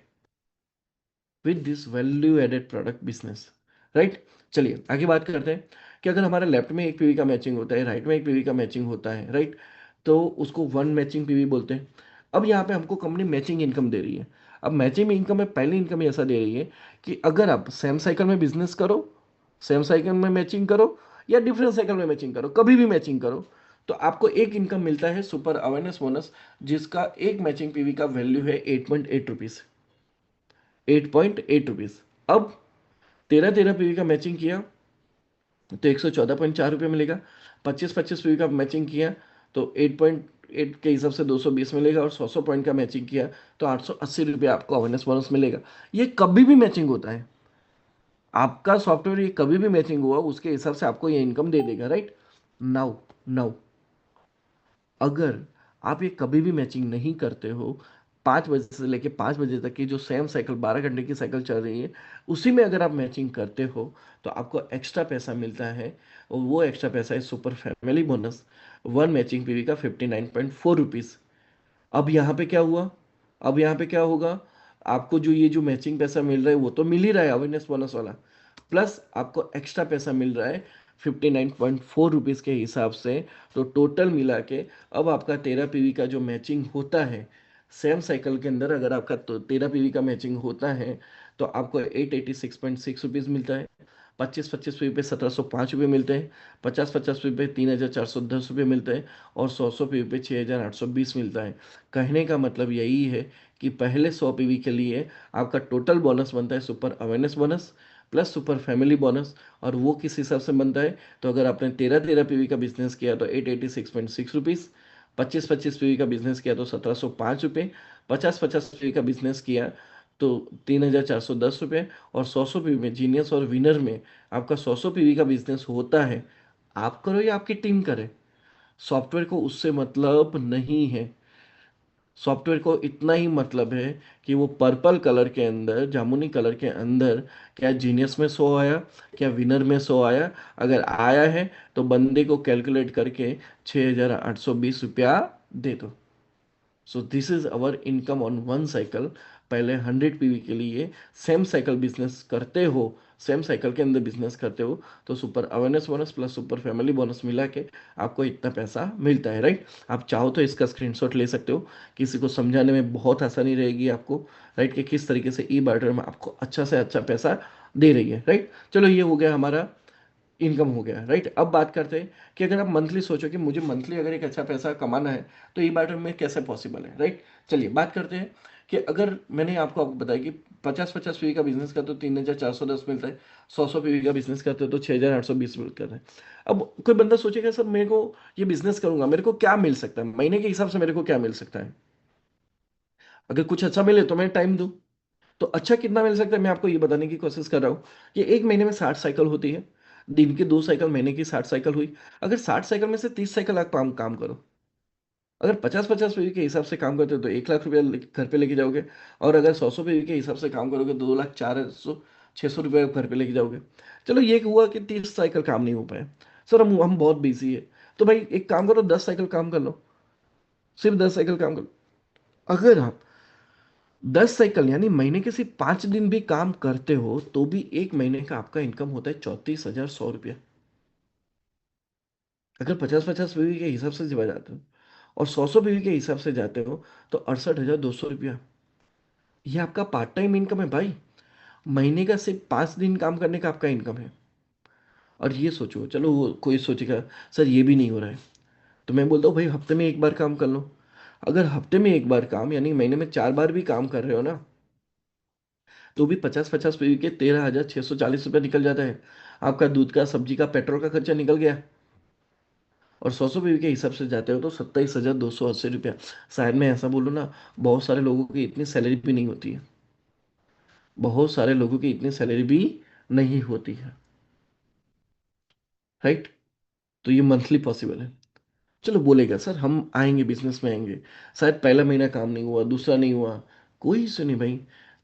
with this value added product business, right. चलिए आगे बात करते हैं कि अगर हमारा लेफ्ट में एक पीवी का मैचिंग होता है, राइट में एक पीवी का मैचिंग होता है, राइट। तो उसको वन मैचिंग पीवी बोलते हैं। अब यहाँ पे हमको कंपनी मैचिंग इनकम दे रही है। अब मैचिंग इनकम में पहली इनकम ऐसा दे रही है कि अगर आप सेम साइकिल में बिजनेस करो, सेम साइकिल में मैचिंग करो, या डिफरेंट साइकिल में मैचिंग करो, कभी भी मैचिंग करो, तो आपको एक इनकम मिलता है सुपर अवेयरनेस बोनस, जिसका एक मैचिंग पीवी का वैल्यू है 8.8 रुपीज, 8.8 रुपीज। अब 13 13 पीवी का मैचिंग किया तो 114.4 रुपये मिलेगा। 25 25 पीवी का मैचिंग किया तो 8.8 के हिसाब से 220 मिलेगा। और 100 100 पॉइंट का मैचिंग किया तो 880 रुपये आपको अवेयरनेस बोनस मिलेगा। ये कभी भी मैचिंग होता है, आपका सॉफ्टवेयर ये कभी भी मैचिंग हुआ उसके हिसाब से आपको ये इनकम दे देगा, राइट। नाउ नाउ अगर आप ये कभी भी मैचिंग नहीं करते हो, 5 बजे से लेके 5 बजे तक की जो सेम साइकिल 12 घंटे की साइकिल चल रही है, उसी में अगर आप मैचिंग करते हो, तो आपको एक्स्ट्रा पैसा मिलता है। और वो एक्स्ट्रा पैसा है super family bonus, one matching PV का 59.4 रुपीज़। अब यहाँ पे क्या हुआ? अब यहाँ पे क्या होगा? आपको जो ये जो मैचिंग पैसा मिल रहा है वो तो मिल ही रहा है अवेयरनेस बोनस वाला, प्लस आपको एक्स्ट्रा पैसा मिल रहा है 59.4 रुपीज़ के हिसाब से। तो टोटल मिला के अब आपका 13 पीवी का जो मैचिंग होता है सेम साइकिल के अंदर, अगर आपका तो 13 पीवी का मैचिंग होता है, तो आपको 886.6 रुपीज़ मिलता है। 25 25 पीवी पे 1,705 रुपये मिलते हैं। 50 50 पीवी पे 3,410 रुपये मिलते हैं। और 100 100 पीवी पे 6,820 मिलता है। कहने का मतलब यही है कि पहले 100 पीवी के लिए आपका टोटल बोनस बनता है super awareness bonus plus super family bonus. और वो किस हिसाब से बनता है? तो अगर आपने 13 13 पीवी का बिजनेस किया तो 886.6 रुपीज़, 25 25 पीवी का बिजनेस किया तो 1,705 रुपये, 50 50 पीवी का बिजनेस किया तो 3,410 रुपये। और 100 100 पीवी में जीनियस और विनर में आपका 100 100 पीवी का बिजनेस होता है, आप करो या आपकी टीम करे, सॉफ्टवेयर को उससे मतलब नहीं है। सॉफ्टवेयर को इतना ही मतलब है कि वो पर्पल कलर के अंदर, जामुनी कलर के अंदर, क्या जीनियस में शो आया, क्या विनर में शो आया। अगर आया है तो बंदे को कैलकुलेट करके 6,820 रुपया दे दो। So this is our income on one cycle. पहले 100 पीवी के लिए सेम साइकिल बिजनेस करते हो, सेम साइकिल के अंदर बिजनेस करते हो, तो super awareness bonus plus super family bonus मिला के आपको इतना पैसा मिलता है, राइट। आप चाहो तो इसका स्क्रीनशॉट ले सकते हो, किसी को समझाने में बहुत आसानी रहेगी आपको, राइट, कि किस तरीके से ई बार्टर में आपको अच्छा से अच्छा पैसा दे रही है, राइट। चलो ये हो गया हमारा, इनकम हो गया, राइट। अब बात करते हैं कि अगर आप मंथली सोचो कि मुझे मंथली अगर एक अच्छा पैसा कमाना है तो ई बार्टर में कैसे पॉसिबल है, राइट। चलिए बात करते हैं कि अगर मैंने आपको आपको बताया कि 50-50 पीवी का बिजनेस करते हो 3,410 मिलता है, 100-100 पीवी का बिजनेस करते हो तो 6,820 मिलता है। अब कोई बंदा सोचेगा सर मेरे को ये बिजनेस करूंगा, मेरे को क्या मिल सकता है महीने के हिसाब से, मेरे को क्या मिल सकता है, अगर कुछ अच्छा मिले तो मैं टाइम दूं। तो अच्छा कितना मिल सकता है मैं आपको ये बताने की कोशिश कर रहा हूँ कि एक महीने में 60 साइकिल होती है, दिन की 2 साइकिल, महीने की 60 साइकिल हुई। अगर 60 साइकिल में से 30 साइकिल आप काम काम करो, अगर 50-50 पीवी के हिसाब से काम करते हो तो 1 लाख रुपया घर पे लेके जाओगे। और अगर 100-100 पीवी के हिसाब से काम करोगे तो 2,04,600 रुपये घर पे लेके जाओगे। चलो ये हुआ कि 30 साइकिल काम नहीं हो पाए, सर हम बहुत बिजी है, तो भाई एक काम करो 10 साइकिल काम कर लो, सिर्फ 10 साइकिल काम कर लो। अगर आप 10 साइकिल यानी महीने के सिर्फ 5 दिन भी काम करते हो तो भी एक महीने का आपका इनकम होता है 34,100 रुपया। अगर 50-50 पीवी के हिसाब से जब जाते हो और 100-100 पीवी के हिसाब से जाते हो तो 68,200 रुपया, ये आपका पार्ट टाइम इनकम है भाई। महीने का सिर्फ 5 दिन काम करने का आपका इनकम है। और ये सोचो, चलो कोई सोचेगा सर ये भी नहीं हो रहा है, तो मैं बोलता हूँ भाई हफ्ते में एक बार काम कर लो। अगर हफ्ते में एक बार काम यानी महीने में 4 बार भी काम कर रहे हो ना, तो भी 50-50 पीवी के 13,640 रुपये निकल जाता है। आपका दूध का, सब्जी का, पेट्रोल का खर्चा निकल गया। और 100-100 पीवी के हिसाब से जाते हो तो 27,280 रुपया। शायद मैं ऐसा बोलूँ ना, बहुत सारे लोगों की इतनी सैलरी भी नहीं होती है, बहुत सारे लोगों की इतनी सैलरी भी नहीं होती है, राइट। तो ये मंथली पॉसिबल है। चलो बोलेगा सर हम आएंगे, बिजनेस में आएंगे, शायद पहला महीना काम नहीं हुआ, दूसरा नहीं हुआ, कोई इशू नहीं भाई,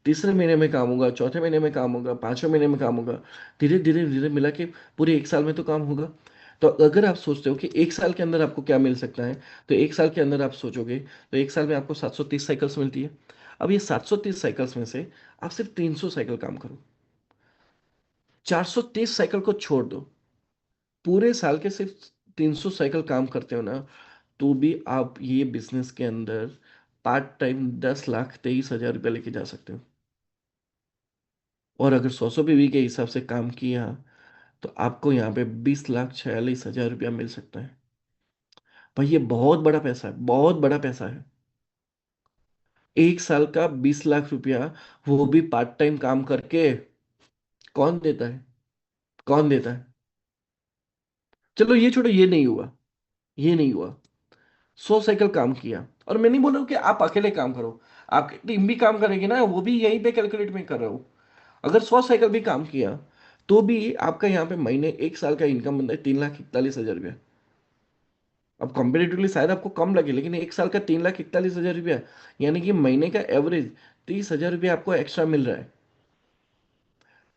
तीसरे महीने में काम होगा, चौथे महीने में काम होगा, पांचवें महीने में काम होगा, धीरे धीरे धीरे मिला के पूरे एक साल में तो काम होगा। तो अगर आप सोचते हो कि एक साल के अंदर आपको क्या मिल सकता है, तो एक साल के अंदर आप सोचोगे तो एक साल में आपको 730 साइकिल्स मिलती है। अब ये 730 साइकिल्स में से आप सिर्फ 300 साइकिल काम करो, 430 साइकिल को छोड़ दो, पूरे साल के सिर्फ 300 साइकिल काम करते हो ना, तो भी आप ये बिजनेस के अंदर पार्ट टाइम 10,23,000 रुपया लेके जा सकते हो। और अगर 100-100 पीवी के हिसाब से काम किया तो आपको यहाँ पे 20,46,000 रुपया मिल सकता है। भाई ये बहुत बड़ा पैसा है, बहुत बड़ा पैसा है। एक साल का 20 लाख रुपया, वो भी पार्ट टाइम काम करके, कौन देता है, कौन देता है। चलो ये छोड़ो, ये नहीं हुआ, ये नहीं हुआ। 100 साइकिल काम किया, और मैं नहीं बोल रहा हूँ कि आप अकेले काम करो, आपकी टीम भी काम करेगी ना, वो भी यहीं पे कैलकुलेट में कर रहा हूँ। अगर 100 साइकिल भी काम किया तो भी आपका यहाँ पे महीने एक साल का इनकम बनता है 3,41,000 रुपया। अब कंपेरेटिवली शायद आपको कम लगे, लेकिन एक साल का 3,41,000 रुपया, यानी कि महीने का एवरेज 30,000 रुपया आपको एक्स्ट्रा मिल रहा है।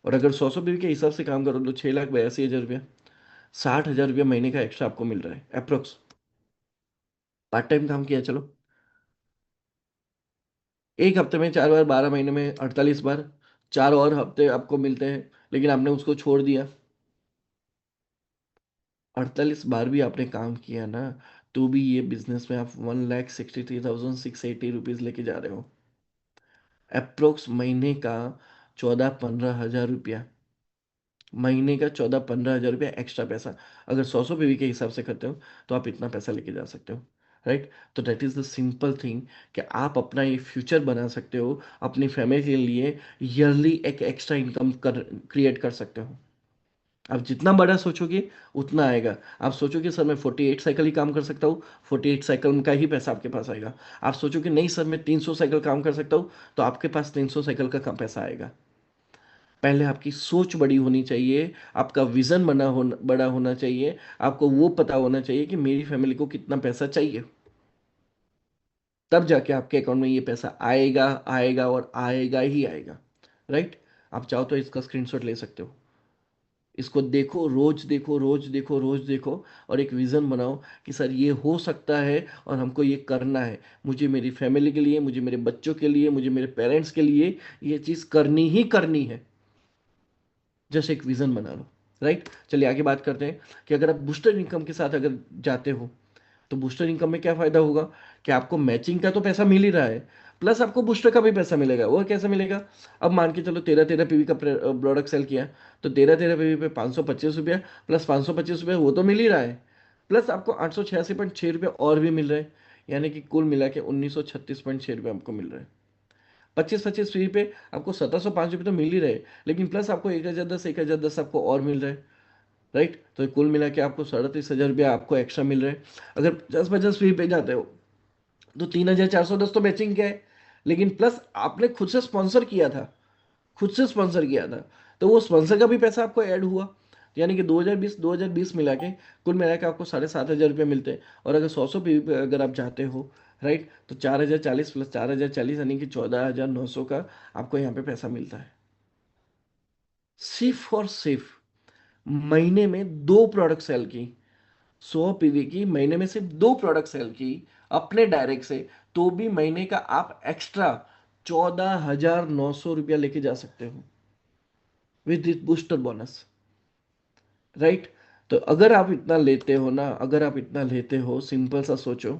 और अगर 100-100 बीवी के हिसाब से काम करो तो 6,82,000 रुपया, 60,000 रुपया महीने का एक्स्ट्रा आपको मिल रहा है अप्रोक्स। पार्ट टाइम काम किया, चलो एक हफ्ते में 4 बार, 12 महीने में 48 बार, 4 और हफ्ते आपको मिलते हैं, लेकिन आपने उसको छोड़ दिया। 48 बार भी आपने काम किया ना, तो भी ये बिजनेस में आप 1,63,680 रुपीज लेके जा रहे हो, अप्रोक्स महीने का 14-15 हज़ार रुपया, महीने का 14-15 हज़ार रुपया एक्स्ट्रा पैसा। अगर 100-100 पीवी के हिसाब से करते हो तो आप इतना पैसा लेके जा सकते हो, राइट। तो that is the simple thing कि आप अपना ये फ्यूचर बना सकते हो, अपनी फैमिली के लिए ईयरली एक एक्स्ट्रा इनकम कर क्रिएट कर सकते हो। आप जितना बड़ा सोचोगे उतना आएगा। आप सोचोगे सर मैं 48 साइकिल ही काम कर सकता हूँ, 48 साइकिल का ही पैसा आपके पास आएगा। आप सोचोगे नहीं सर मैं 300 साइकिल काम कर सकता हूँ, तो आपके पास 300 साइकिल का कम पैसा आएगा। पहले आपकी सोच बड़ी होनी चाहिए, आपका विजन बड़ा होना चाहिए, आपको वो पता होना चाहिए कि मेरी फैमिली को कितना पैसा चाहिए। तब जाके आपके अकाउंट में ये पैसा आएगा, आएगा और आएगा ही आएगा। राइट? आप चाहो तो इसका स्क्रीनशॉट ले सकते हो। इसको देखो, रोज देखो, रोज देखो, रोज देखो, और एक विजन बनाओ कि सर ये हो सकता है और हमको ये करना है। मुझे मेरी फैमिली के लिए, मुझे मेरे बच्चों के लिए, मुझे मेरे पेरेंट्स के लिए ये चीज़ करनी ही करनी है। जस्ट एक विजन बना लो। राइट? चलिए आगे बात करते हैं कि अगर आप बूस्टर इनकम के साथ अगर जाते हो, तो बूस्टर इनकम में क्या फायदा होगा कि आपको मैचिंग का तो पैसा मिल ही रहा है, प्लस आपको बूस्टर का भी पैसा मिलेगा। वो कैसे मिलेगा? अब मान के चलो 13-13 पीवी का प्रोडक्ट सेल किया, तो 13-13 पीवी पे 525 रुपया, प्लस 525 रुपया वो तो मिल ही रहा है, प्लस आपको 886.6 रुपये और भी मिल रहे हैं। यानी कि कुल मिला के 1936.6 रुपये आपको मिल रहे हैं। 25-25 पीवी पे आपको 1705 रुपये तो मिल ही रहे, लेकिन प्लस आपको 1010 आपको और मिल रहे हैं। राइट? तो कुल मिला के आपको 37,000 रुपया आपको एक्स्ट्रा मिल रहे हैं। अगर 50-50 फी पे जाते हो, तो 3,410 तो मैचिंग क्या है, लेकिन प्लस आपने खुद से स्पॉन्सर किया था, खुद से स्पॉन्सर किया था, तो वो स्पॉन्सर का भी पैसा आपको ऐड हुआ। यानी कि 2020 मिला के कुल मिला के आपको 7,500 रुपये मिलते हैं। और अगर 100 पे अगर आप जाते हो, राइट, तो 4,040 प्लस 4,040 यानी कि 14,900 का आपको यहाँ पे पैसा मिलता है। सिर्फ और सिर्फ महीने में दो प्रोडक्ट सेल की, 100 पीवी की महीने में सिर्फ दो प्रोडक्ट सेल की अपने डायरेक्ट से, तो भी महीने का आप एक्स्ट्रा 14,900 रुपया लेके जा सकते हो with this booster bonus. Right? तो अगर आप इतना लेते हो ना, अगर आप इतना लेते हो, सिंपल सा सोचो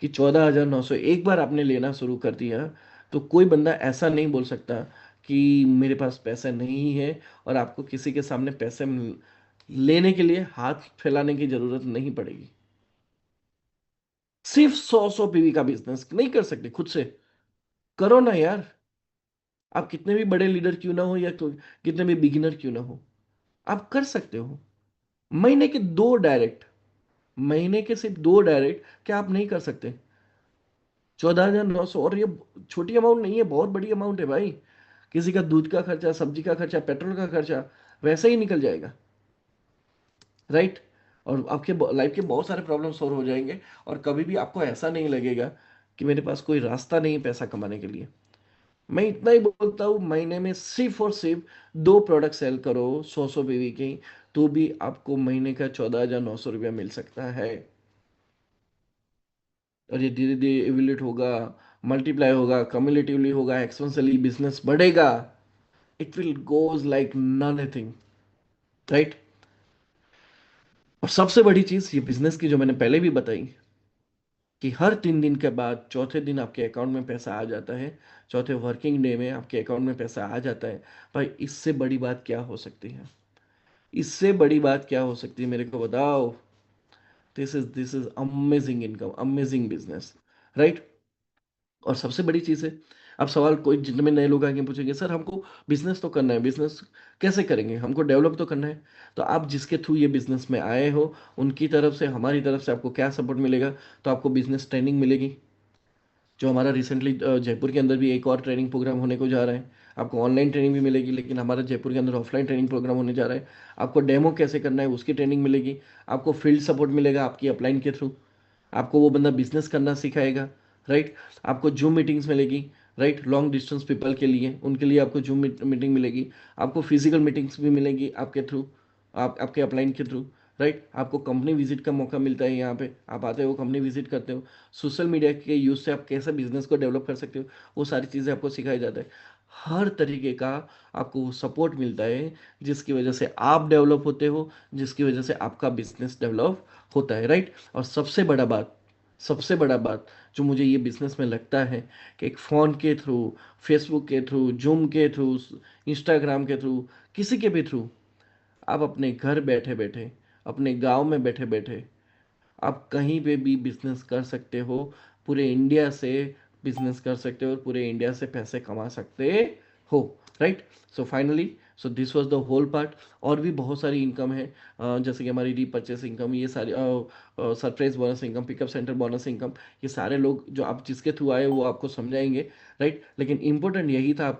कि 14,900 एक बार आपने लेना शुरू कर दिया, तो कोई बंदा ऐसा नहीं बोल सकता कि मेरे पास पैसा नहीं है। और आपको किसी के सामने पैसे लेने के लिए हाथ फैलाने की जरूरत नहीं पड़ेगी। सिर्फ 100-100 पीवी का बिजनेस नहीं कर सकते खुद से? करो ना यार। आप कितने भी बड़े लीडर क्यों ना हो, या कितने भी बिगिनर क्यों ना हो, आप कर सकते हो। महीने के दो डायरेक्ट, महीने के सिर्फ दो डायरेक्ट, क्या आप नहीं कर सकते? 14,900, और ये छोटी अमाउंट नहीं है, बहुत बड़ी अमाउंट है भाई। किसी का दूध का खर्चा, सब्जी का खर्चा, पेट्रोल का खर्चा वैसे ही निकल जाएगा। राइट? और आपके लाइफ के बहुत सारे प्रॉब्लम सॉल्व हो जाएंगे। और कभी भी आपको ऐसा नहीं लगेगा कि मेरे पास कोई रास्ता नहीं है पैसा कमाने के लिए। मैं इतना ही बोलता हूँ, महीने में सिर्फ और सिर्फ दो प्रोडक्ट सेल करो 100-100 पीवी की, तो भी आपको महीने का 14,900 रुपया मिल सकता है। और ये धीरे धीरे इवोल्यूट होगा, मल्टीप्लाई होगा, कम्युलेटिवली होगा, एक्सपोनेंशियली बिजनेस बढ़ेगा। It will goes like nothing. Right? और सबसे बड़ी चीज ये बिजनेस की जो मैंने पहले भी बताई, कि हर 3 दिन के बाद चौथे दिन आपके अकाउंट में पैसा आ जाता है। चौथे वर्किंग डे में आपके अकाउंट में पैसा आ जाता है। भाई इससे बड़ी बात क्या हो सकती है? इससे बड़ी बात क्या हो सकती है, मेरे को बताओ। This is amazing income, amazing business. Right? और सबसे बड़ी चीज़ है, अब सवाल कोई जितने में नए लोग आएंगे पूछेंगे, सर हमको बिजनेस तो करना है, बिजनेस कैसे करेंगे, हमको डेवलप तो करना है। तो आप जिसके थ्रू ये बिजनेस में आए हो, उनकी तरफ से, हमारी तरफ से आपको क्या सपोर्ट मिलेगा? तो आपको बिजनेस ट्रेनिंग मिलेगी, जो हमारा रिसेंटली जयपुर के अंदर भी एक और ट्रेनिंग प्रोग्राम होने को जा रहा है। आपको ऑनलाइन ट्रेनिंग भी मिलेगी, लेकिन हमारा जयपुर के अंदर ऑफलाइन ट्रेनिंग प्रोग्राम होने जा रहा है। आपको डेमो कैसे करना है उसकी ट्रेनिंग मिलेगी। आपको फील्ड सपोर्ट मिलेगा आपकी अपलाइन के थ्रू। आपको वो बंदा बिजनेस करना सिखाएगा। राइट? आपको जूम मीटिंग्स मिलेगी। राइट? लॉन्ग डिस्टेंस पीपल के लिए, उनके लिए आपको जूम मीटिंग मिलेगी। आपको फिजिकल मीटिंग्स भी मिलेंगी आपके थ्रू, आप आपके अपलाइन के थ्रू। राइट? आपको कंपनी विजिट का मौका मिलता है, यहाँ पे आप आते हो, कंपनी विजिट करते हो। सोशल मीडिया के यूज से आप कैसे बिजनेस को डेवलप कर सकते हो, वो सारी चीज़ें आपको सिखाई जाता है। हर तरीके का आपको सपोर्ट मिलता है, जिसकी वजह से आप डेवलप होते हो, जिसकी वजह से आपका बिजनेस डेवलप होता है। राइट? और सबसे बड़ा बात, सबसे बड़ा बात जो मुझे ये बिजनेस में लगता है, कि एक फ़ोन के थ्रू, फेसबुक के थ्रू, जूम के थ्रू, इंस्टाग्राम के थ्रू, किसी के भी थ्रू, आप अपने घर बैठे बैठे, अपने गांव में बैठे बैठे, आप कहीं पे भी बिजनेस कर सकते हो। पूरे इंडिया से बिजनेस कर सकते हो और पूरे इंडिया से पैसे कमा सकते हो। Right? So finally, so this was the whole part. और भी बहुत सारी इनकम है, जैसे कि हमारी रीपर्चेस इनकम, ये सारी surprise bonus income, pickup centre bonus income, ये सारे लोग जो आप जिसके थ्रू आए वो आपको समझाएंगे। राइट? लेकिन इंपॉर्टेंट यही था